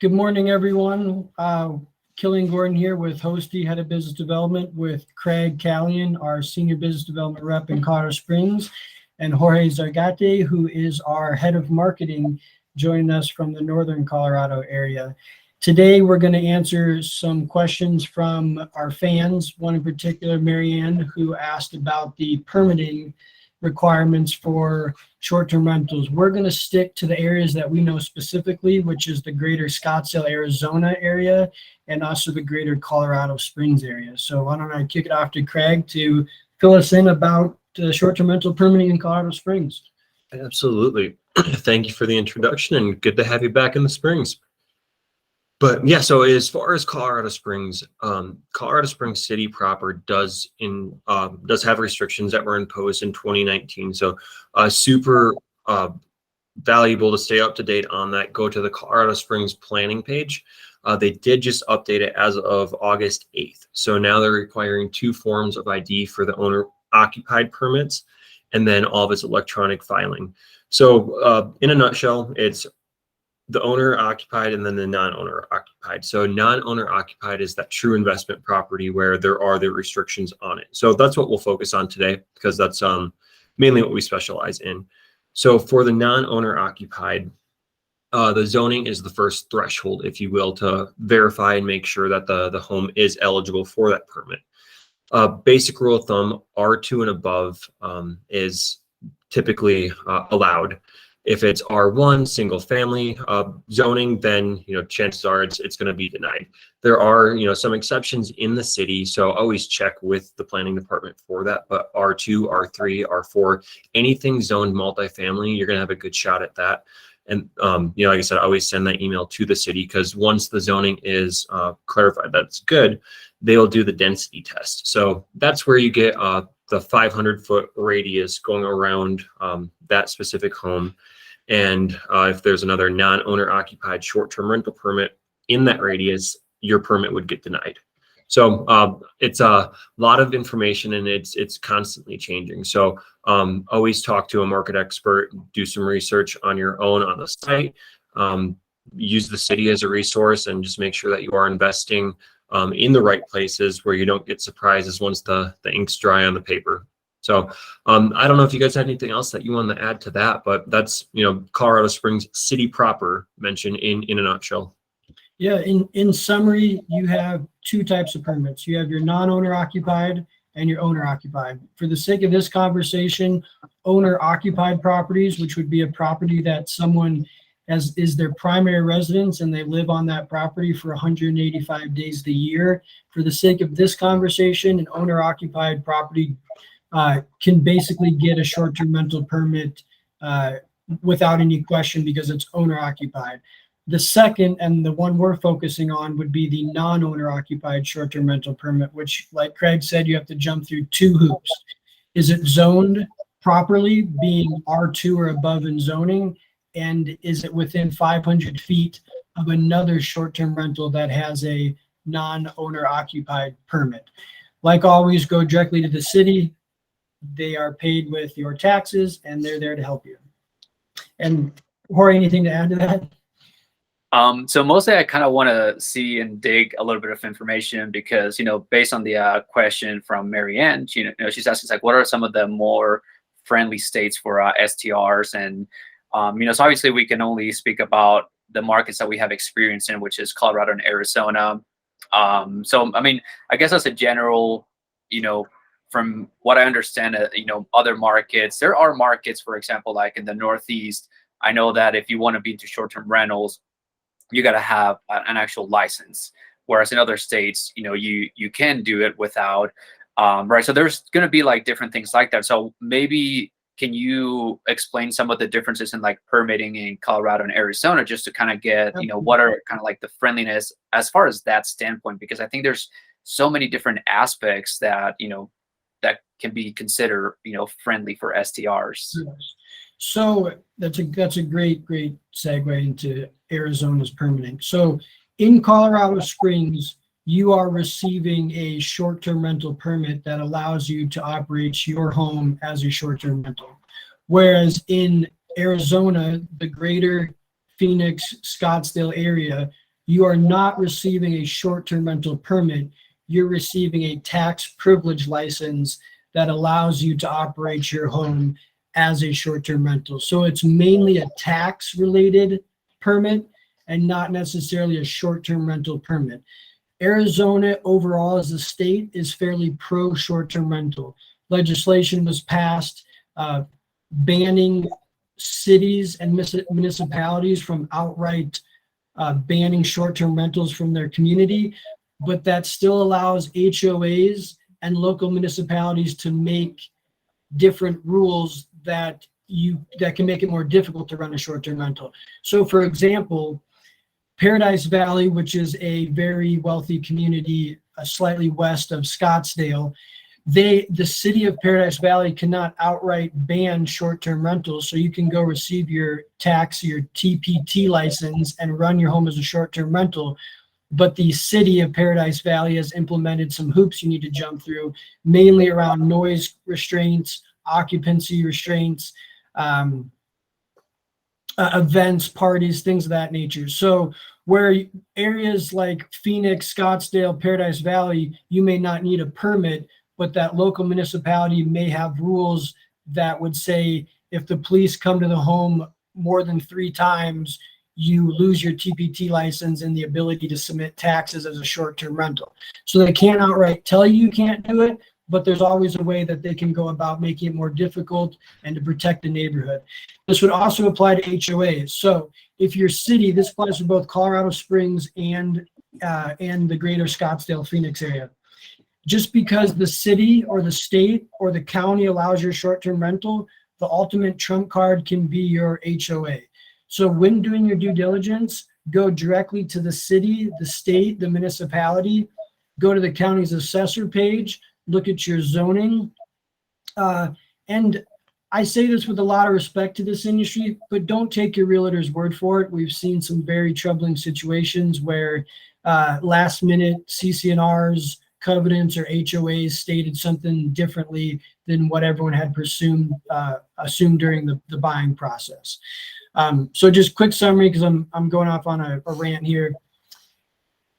Good morning, everyone. Killian Gordon here with Hosty, Head of Business Development, with Craig Callion, our Senior Business Development Rep in Colorado Springs, and Jorge Zargate, who is our Head of Marketing, joining us from the Northern Colorado area. Today, we're going to answer some questions from our fans, one in particular, Marianne, who asked about the permitting requirements for short-term rentals. We're going to stick to the areas that we know specifically, which is the greater Scottsdale, Arizona area, and also the greater Colorado Springs area. So why don't I kick it off to Craig to fill us in about short-term rental permitting in Colorado Springs. Absolutely. Thank you for the introduction, and good to have you back in the Springs. But yeah, so as far as Colorado Springs City proper does have restrictions that were imposed in 2019. So super valuable to stay up to date on that. Go to the Colorado Springs planning page. They did just update it as of August 8th. So now they're requiring 2 forms of ID for the owner occupied permits, and then all of its electronic filing. So in a nutshell, it's the owner occupied and then the non-owner occupied. So non-owner occupied is that true investment property where there are the restrictions on it. So that's what we'll focus on today, because that's mainly what we specialize in. So for the non-owner occupied, the zoning is the first threshold, if you will, to verify and make sure that the home is eligible for that permit. Basic rule of thumb, R2 and above is typically allowed. If it's R1 single family zoning, then chances are it's going to be denied. There are some exceptions in the city, so always check with the planning department for that. But R2, R3, R4, anything zoned multifamily, you're going to have a good shot at that. And like I said, I always send that email to the city, because once the zoning is clarified that's good, they'll do the density test. So that's where you get the 500-foot radius going around that specific home. And if there's another non-owner occupied short-term rental permit in that radius, your permit would get denied. So it's a lot of information, and it's constantly changing. So always talk to a market expert, do some research on your own on the site, use the city as a resource, and just make sure that you are investing in the right places where you don't get surprises once the ink's dry on the paper. So I don't know if you guys had anything else that you want to add to that, but that's Colorado Springs City proper mentioned in a nutshell. Yeah, in summary, you have 2 types of permits. You have your non-owner occupied and your owner occupied. For the sake of this conversation, owner occupied properties, which would be a property that someone is their primary residence and they live on that property for 185 days of the year. For the sake of this conversation, an owner occupied property can basically get a short-term rental permit without any question, because it's owner occupied. The second, and the one we're focusing on, would be the non-owner occupied short-term rental permit, which, like Craig said, you have to jump through 2 hoops. Is it zoned properly, being R2 or above in zoning? And is it within 500 feet of another short-term rental that has a non-owner occupied permit? Like always, go directly to the city. They are paid with your taxes, and they're there to help you. And Jorge, anything to add to that? So mostly I kind of want to see and dig a little bit of information, because, based on the question from Marianne, she's asking like, what are some of the more friendly states for STRs? And, so obviously we can only speak about the markets that we have experience in, which is Colorado and Arizona. So, I mean, I guess as a general, from what I understand, other markets, there are markets, for example, like in the Northeast, I know that if you want to be into short-term rentals, you got to have an actual license. Whereas in other states, you can do it without, right? So there's going to be like different things like that. So maybe can you explain some of the differences in like permitting in Colorado and Arizona, just to kind of get, what are kind of like the friendliness as far as that standpoint? Because I think there's so many different aspects that, that can be considered, friendly for STRs. So that's a great segue into Arizona's permitting. So in Colorado Springs, you are receiving a short-term rental permit that allows you to operate your home as a short-term rental. Whereas in Arizona, the greater Phoenix, Scottsdale area, you are not receiving a short-term rental permit. You're receiving a tax privilege license that allows you to operate your home as a short-term rental. So it's mainly a tax-related permit and not necessarily a short-term rental permit. Arizona overall as a state is fairly pro short-term rental. Legislation was passed banning cities and municipalities from outright banning short-term rentals from their community, but that still allows HOAs and local municipalities to make different rules that can make it more difficult to run a short-term rental. So for example, Paradise Valley, which is a very wealthy community slightly west of Scottsdale, the city of Paradise Valley cannot outright ban short-term rentals. So you can go receive your TPT license and run your home as a short-term rental. But the city of Paradise Valley has implemented some hoops you need to jump through, mainly around noise restraints, occupancy restraints, events, parties, things of that nature. So where areas like Phoenix, Scottsdale, Paradise Valley, you may not need a permit, but that local municipality may have rules that would say if the police come to the home more than 3 times, you lose your TPT license and the ability to submit taxes as a short-term rental. So they can't outright tell you can't do it, but there's always a way that they can go about making it more difficult and to protect the neighborhood. This would also apply to HOAs. So if your city, this applies to both Colorado Springs and the greater Scottsdale, Phoenix area. Just because the city or the state or the county allows your short-term rental, the ultimate trump card can be your HOA. So when doing your due diligence, go directly to the city, the state, the municipality, go to the county's assessor page, look at your zoning. And I say this with a lot of respect to this industry, but don't take your realtor's word for it. We've seen some very troubling situations where last minute CCNRs, covenants, or HOAs stated something differently than what everyone had assumed during the buying process. So just quick summary, because I'm going off on a rant here.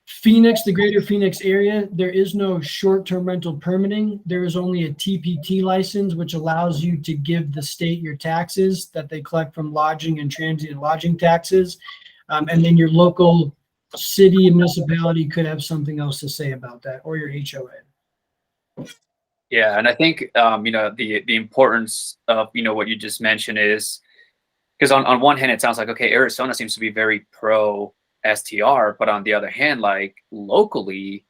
Phoenix, the greater Phoenix area, there is no short-term rental permitting. There is only a TPT license, which allows you to give the state your taxes that they collect from lodging and transient lodging taxes. And then your local city and municipality could have something else to say about that, or your HOA. Yeah, and I think the importance of what you just mentioned is because on one hand it sounds like, okay, Arizona seems to be very pro STR, but on the other hand, like locally,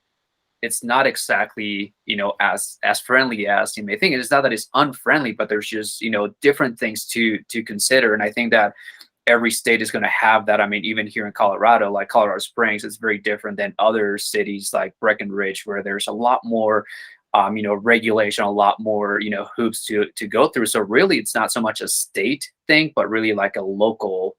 it's not exactly as friendly as you may think. It's not that it's unfriendly, but there's just different things to consider, and I think that every state is going to have that. I mean, even here in Colorado, like Colorado Springs, it's very different than other cities like Breckenridge, where there's a lot more regulation, a lot more hoops to go through. So really, it's not so much a state thing, but really like a local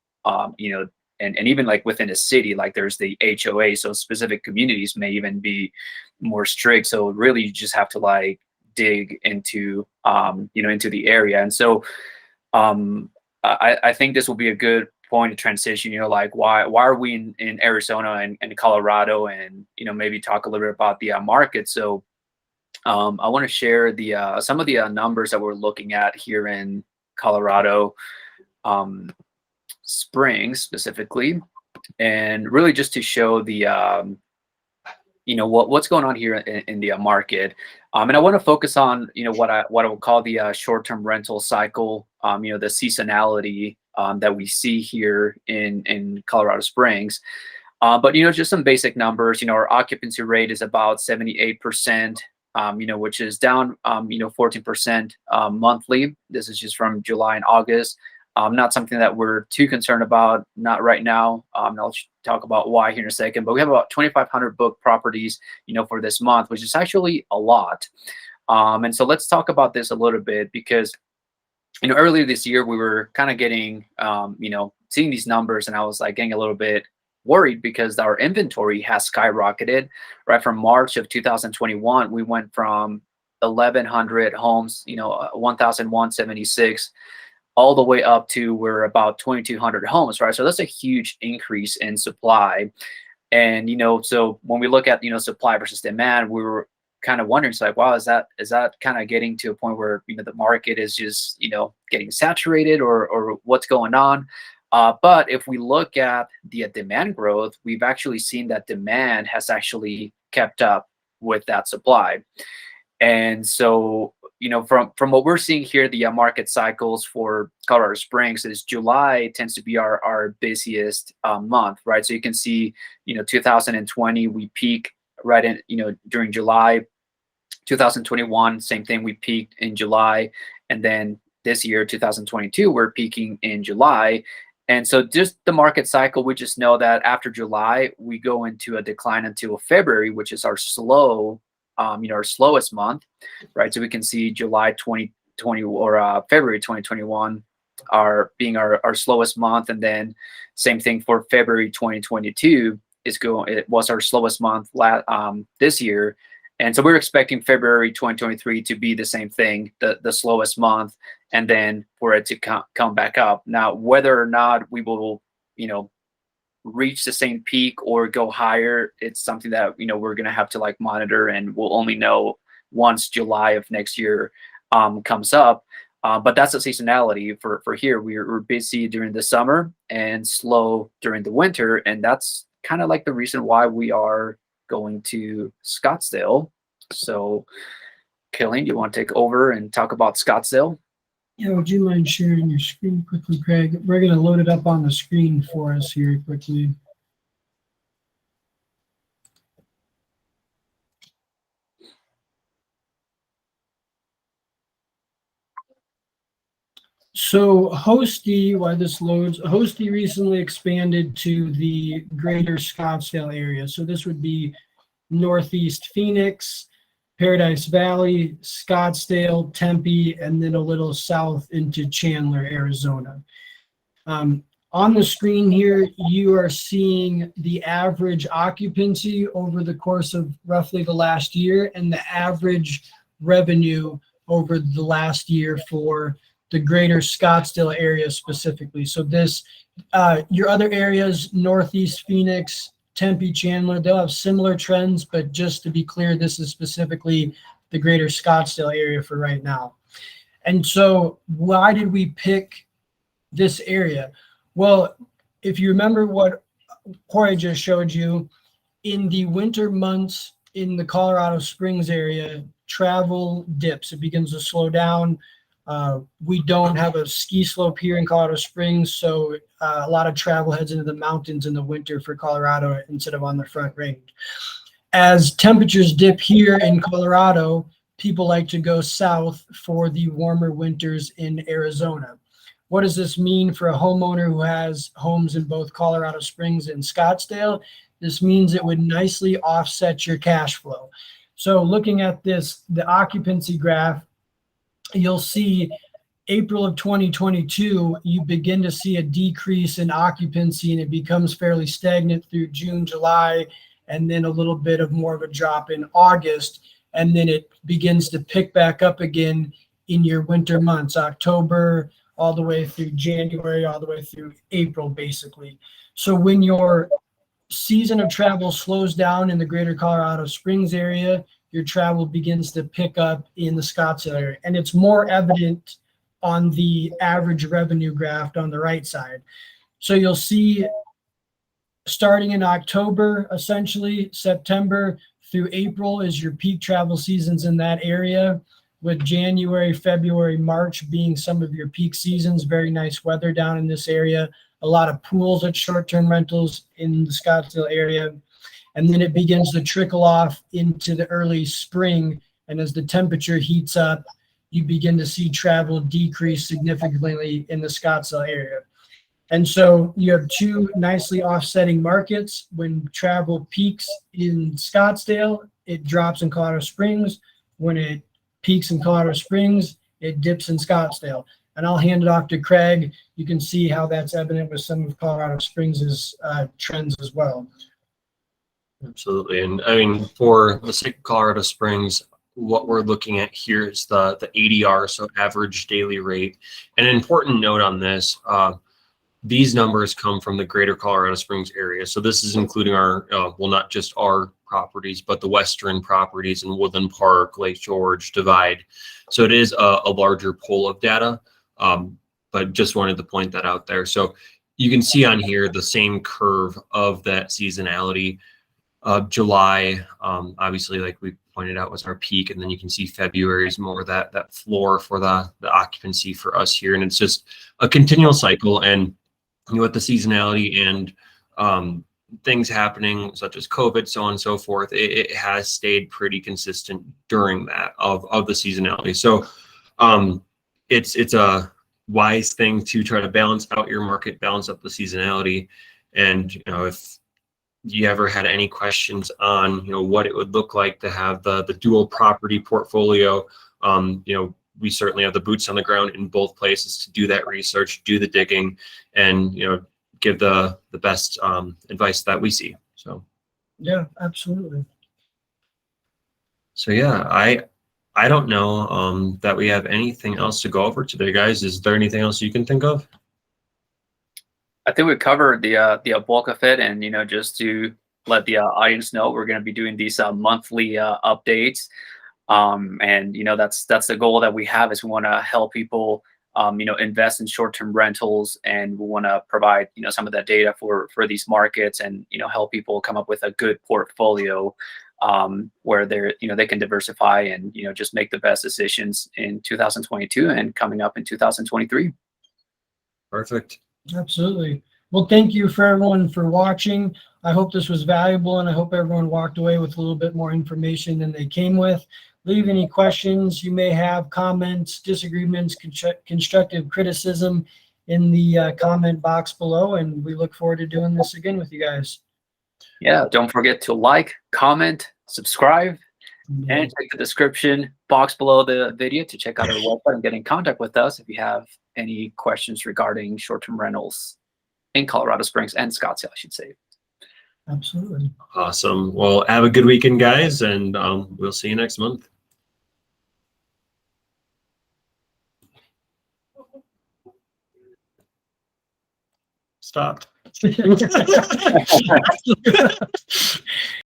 and even like within a city, like there's the HOA, so specific communities may even be more strict. So really you just have to like dig into into the area. And so I think this will be a good point of transition, like why are we in Arizona and Colorado, and maybe talk a little bit about the market. So I want to share the some of the numbers that we're looking at here in Colorado Springs specifically, and really just to show the what's going on here in the market. And I want to focus on what I will call the short-term rental cycle, the seasonality that we see here in Colorado Springs. But just some basic numbers. Our occupancy rate is about 78%, which is down 14% monthly. This is just from July and August. Not something that we're too concerned about, not right now. I'll talk about why here in a second, but we have about 2,500 booked properties, for this month, which is actually a lot. And so let's talk about this a little bit, because, earlier this year we were kind of getting, seeing these numbers, and I was like getting a little bit worried because our inventory has skyrocketed, right? From March of 2021, we went from 1,100 homes, 1,176, all the way up to we're about 2,200 homes, right? So that's a huge increase in supply. And, so when we look at, supply versus demand, we were kind of wondering, it's like, wow, is that kind of getting to a point where, the market is just, getting saturated, or what's going on? But if we look at the demand growth, we've actually seen that demand has actually kept up with that supply. And so, from what we're seeing here, the market cycles for Colorado Springs is July tends to be our busiest month, right? So you can see, 2020, we peak right in, during July. 2021, same thing, we peaked in July. And then this year, 2022, we're peaking in July. And so just the market cycle, we just know that after July, we go into a decline until February, which is our our slowest month, right? So we can see July 2020 or February 2021 being our slowest month. And then same thing for February 2022 it was our slowest month this year. And so we're expecting February 2023 to be the same thing, the slowest month, and then for it to come back up. Now, whether or not we will, reach the same peak or go higher, it's something that, we're going to have to monitor, and we'll only know once July of next year comes up. But that's the seasonality for here. We're busy during the summer and slow during the winter. And that's kind of the reason why we are going to Scottsdale. So, Kayleen, you want to take over and talk about Scottsdale? Yeah, would you mind sharing your screen quickly, Craig? We're going to load it up on the screen for us here quickly. So Hosty, while this loads, Hosty recently expanded to the greater Scottsdale area. So this would be Northeast Phoenix, Paradise Valley, Scottsdale, Tempe, and then a little south into Chandler, Arizona. On the screen here, you are seeing the average occupancy over the course of roughly the last year, and the average revenue over the last year for the greater Scottsdale area specifically. So this, your other areas, Northeast Phoenix, Tempe, Chandler, they'll have similar trends, but just to be clear, this is specifically the greater Scottsdale area for right now. And so why did we pick this area? Well, if you remember what Jorge just showed you, in the winter months in the Colorado Springs area, travel dips. It begins to slow down. We don't have a ski slope here in Colorado Springs, so a lot of travel heads into the mountains in the winter for Colorado instead of on the Front Range. As temperatures dip here in Colorado, people like to go south for the warmer winters in Arizona. What does this mean for a homeowner who has homes in both Colorado Springs and Scottsdale? This means it would nicely offset your cash flow. So looking at this, the occupancy graph, you'll see April of 2022, you begin to see a decrease in occupancy, and it becomes fairly stagnant through June, July, and then a little bit of more of a drop in August. And then it begins to pick back up again in your winter months, October, all the way through January, all the way through April, basically. So when your season of travel slows down in the greater Colorado Springs area, your travel begins to pick up in the Scottsdale area. And it's more evident on the average revenue graph on the right side. So you'll see starting in October, essentially September through April is your peak travel seasons in that area, with January, February, March being some of your peak seasons. Very nice weather down in this area. A lot of pools at short-term rentals in the Scottsdale area. And then it begins to trickle off into the early spring. And as the temperature heats up, you begin to see travel decrease significantly in the Scottsdale area. And so you have two nicely offsetting markets. When travel peaks in Scottsdale, it drops in Colorado Springs. When it peaks in Colorado Springs, it dips in Scottsdale. And I'll hand it off to Craig. You can see how that's evident with some of Colorado Springs' trends as well. Absolutely. And I mean, for the sake of Colorado Springs, what we're looking at here is the ADR, so average daily rate. And an important note on this, these numbers come from the greater Colorado Springs area. So this is including our, well, not just our properties, but the western properties in Woodland Park, Lake George, Divide. So it is a larger pool of data, but just wanted to point that out there. So you can see on here the same curve of that seasonality. July, obviously, like we pointed out, was our peak, and then you can see February is more that floor for the occupancy for us here, and it's just a continual cycle. And with the seasonality and things happening such as COVID, so on and so forth, it has stayed pretty consistent during that of the seasonality. So it's a wise thing to try to balance out your market, balance up the seasonality. And if you ever had any questions on what it would look like to have the dual property portfolio, we certainly have the boots on the ground in both places to do that research, do the digging, and give the best advice that we see. So Yeah, absolutely. so yeah, I don't know that we have anything else to go over today, guys. Is there anything else you can think of? I think we covered the bulk of it, and just to let the audience know, we're going to be doing these monthly updates, and that's the goal that we have, is we want to help people invest in short-term rentals, and we want to provide some of that data for these markets, and help people come up with a good portfolio where they can diversify and just make the best decisions in 2022 and coming up in 2023. Perfect. Absolutely. Well, thank you for everyone for watching. I hope this was valuable, and I hope everyone walked away with a little bit more information than they came with. Leave any questions you may have, comments, disagreements, constructive criticism in the comment box below, and we look forward to doing this again with you guys. Yeah, don't forget to like, comment, subscribe, and check the description box below the video to check out our website and get in contact with us if you have any questions regarding short-term rentals in Colorado Springs and Scottsdale, I should say. Absolutely. Awesome. Well, have a good weekend, guys, and we'll see you next month. Stopped.